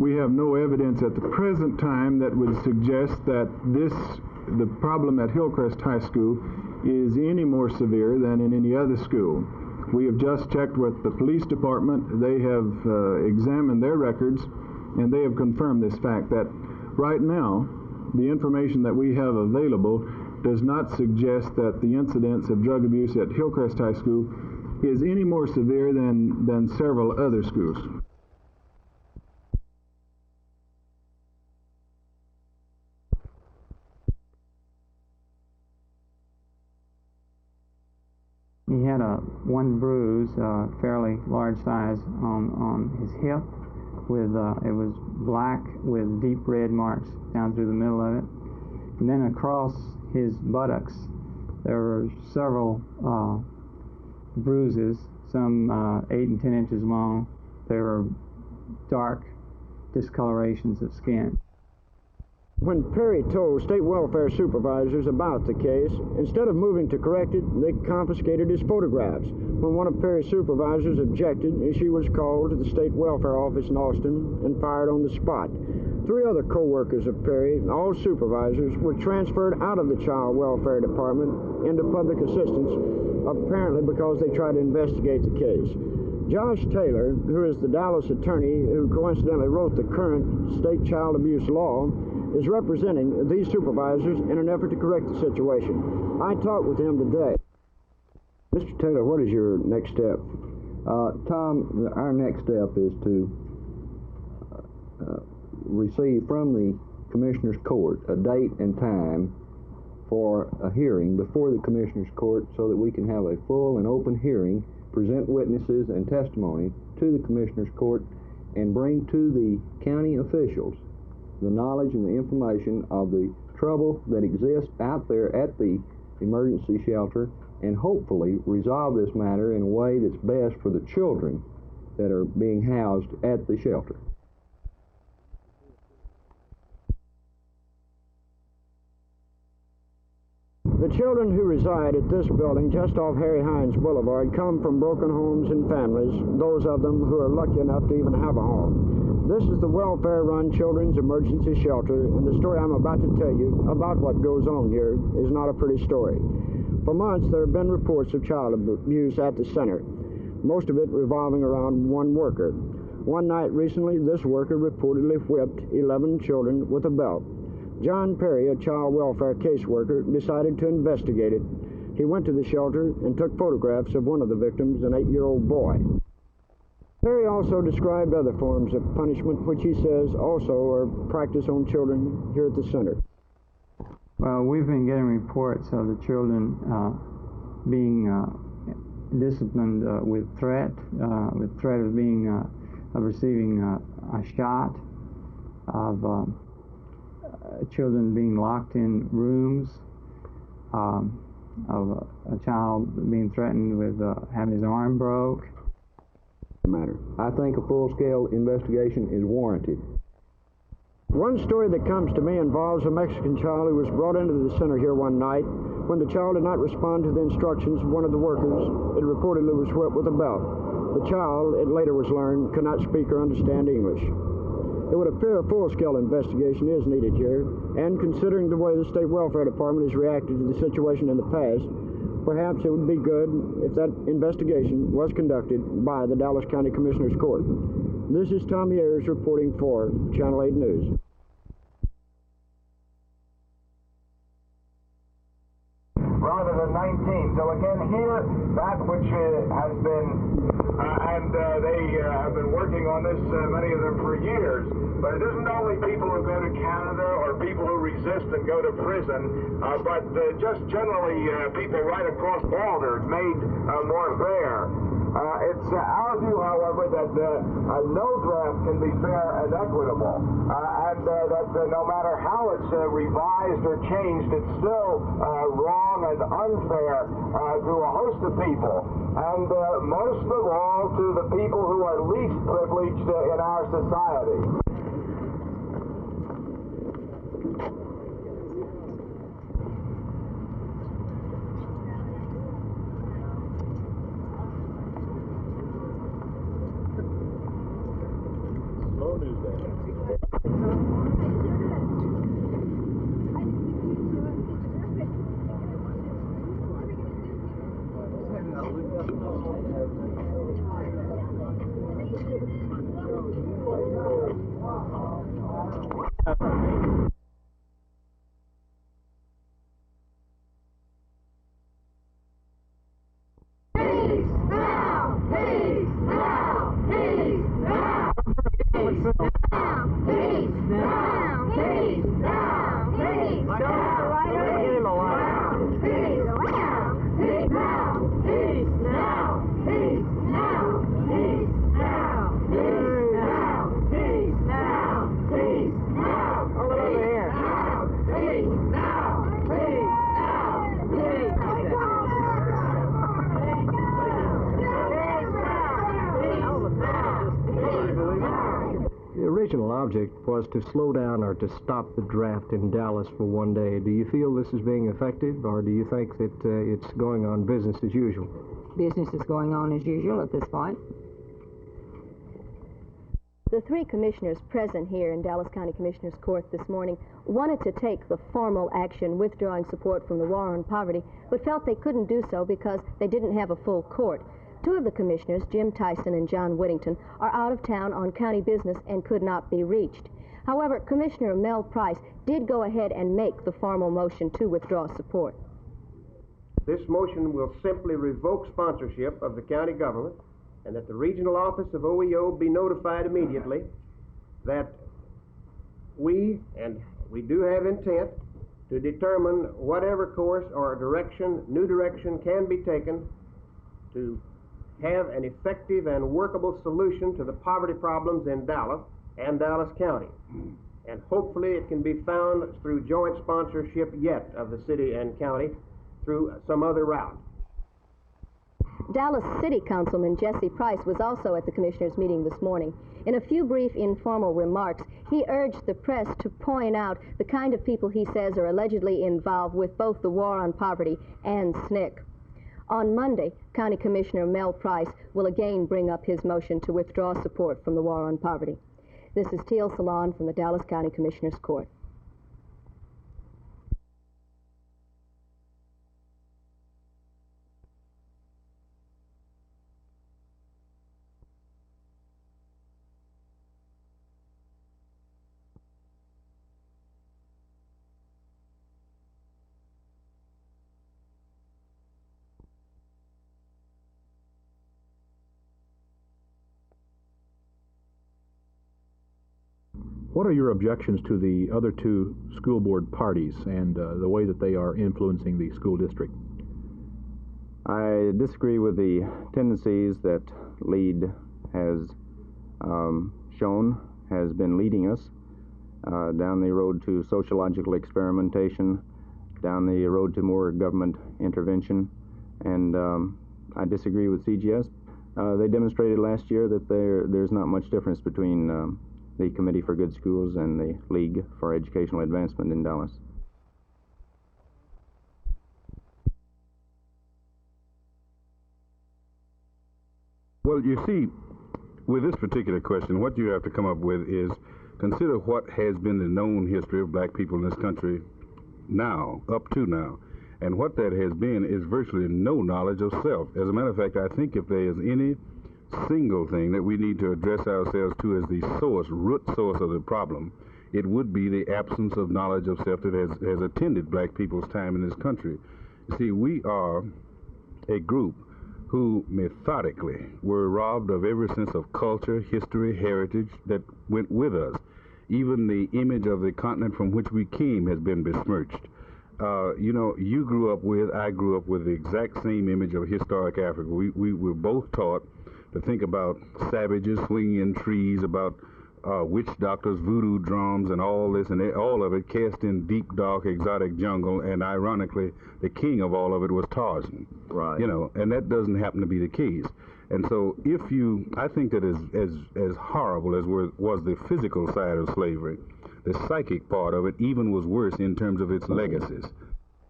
We have no evidence at the present time that would suggest that the problem at Hillcrest High School is any more severe than in any other school. We have just checked with the police department. They have examined their records, and they have confirmed this fact that right now, the information that we have available does not suggest that the incidence of drug abuse at Hillcrest High School is any more severe than several other schools. He had one bruise, fairly large size, on his hip. It was black with deep red marks down through the middle of it. And then across his buttocks, there were several bruises, some 8 and 10 inches long. They were dark discolorations of skin. When Perry told state welfare supervisors about the case, instead of moving to correct it, they confiscated his photographs. When one of Perry's supervisors objected, she was called to the state welfare office in Austin and fired on the spot. 3 other co-workers of Perry, all supervisors, were transferred out of the child welfare department into public assistance, apparently because they tried to investigate the case. Josh Taylor, who is the Dallas attorney who coincidentally wrote the current state child abuse law, is representing these supervisors in an effort to correct the situation. I talked with him today. Mr. Taylor, what is your next step? Tom, our next step is to receive from the Commissioner's Court a date and time for a hearing before the Commissioner's Court so that we can have a full and open hearing, present witnesses and testimony to the Commissioner's Court, and bring to the county officials the knowledge and the information of the trouble that exists out there at the emergency shelter, and hopefully resolve this matter in a way that's best for the children that are being housed at the shelter. The children who reside at this building just off Harry Hines Boulevard come from broken homes and families, those of them who are lucky enough to even have a home. This is the welfare-run Children's Emergency Shelter, and the story I'm about to tell you about what goes on here is not a pretty story. For months, there have been reports of child abuse at the center, most of it revolving around one worker. One night recently, this worker reportedly whipped 11 children with a belt. John Perry, a child welfare caseworker, decided to investigate it. He went to the shelter and took photographs of one of the victims, an 8-year-old boy. Perry also described other forms of punishment, which he says also are practiced on children here at the center. Well, we've been getting reports of the children being disciplined with threat of being of receiving a shot, of children being locked in rooms, of a child being threatened with having his arm broke. I think a full-scale investigation is warranted. One story that comes to me involves a Mexican child who was brought into the center here one night. When the child did not respond to the instructions of one of the workers, it reportedly was whipped with a belt. The child, it later was learned, could not speak or understand English. It would appear a full-scale investigation is needed here, and considering the way the State Welfare Department has reacted to the situation in the past, perhaps it would be good if that investigation was conducted by the Dallas County Commissioner's Court. This is Tommy Ayres reporting for Channel 8 News. Rather than 19. So again, here, that which has been, and they have been working on this, many of them for years. But it isn't only people who go to Canada or people who resist and go to prison, but just generally people right across borders made more fair. It's our view, however, that no draft can be fair and equitable, and that no matter how it's revised or changed, it's still wrong and unfair to a host of people, and most of all to the people who are least privileged in our society. Object was to slow down or to stop the draft in Dallas for one day. Do you feel this is being effective, or do you think that it's going on business as usual? Business is going on as usual at this point. The three commissioners present here in Dallas County Commissioners Court this morning wanted to take the formal action withdrawing support from the War on Poverty, but felt they couldn't do so because they didn't have a full court. Two of the commissioners, Jim Tyson and John Whittington, are out of town on county business and could not be reached. However, Commissioner Mel Price did go ahead and make the formal motion to withdraw support. This motion will simply revoke sponsorship of the county government, and that the regional office of OEO be notified immediately that we do have intent to determine whatever course or direction, new direction can be taken to have an effective and workable solution to the poverty problems in Dallas and Dallas County. And hopefully it can be found through joint sponsorship yet of the city and county through some other route. Dallas City Councilman Jesse Price was also at the commissioners' meeting this morning. In a few brief informal remarks, he urged the press to point out the kind of people he says are allegedly involved with both the War on Poverty and SNCC. On Monday, County Commissioner Mel Price will again bring up his motion to withdraw support from the War on Poverty. This is Teel Salaun from the Dallas County Commissioners Court. What are your objections to the other two school board parties and the way that they are influencing the school district? I disagree with the tendencies that LEAD has has been leading us down the road to sociological experimentation, down the road to more government intervention, and I disagree with CGS. They demonstrated last year that there's not much difference between the Committee for Good Schools and the League for Educational Advancement in Dallas. Well, you see, with this particular question, what you have to come up with is consider what has been the known history of black people in this country now, up to now. And what that has been is virtually no knowledge of self. As a matter of fact, I think if there is any single thing that we need to address ourselves to as the root source of the problem, it would be the absence of knowledge of self that has attended black people's time in this country. You see, we are a group who methodically were robbed of every sense of culture, history, heritage that went with us. Even the image of the continent from which we came has been besmirched. You know, I grew up with the exact same image of historic Africa. We were both taught to think about savages swinging in trees, about witch doctors, voodoo drums, and all this, and all of it cast in deep, dark, exotic jungle, and ironically, the king of all of it was Tarzan. Right. You know, and that doesn't happen to be the case. And so I think that as horrible as was the physical side of slavery, the psychic part of it even was worse in terms of its legacies.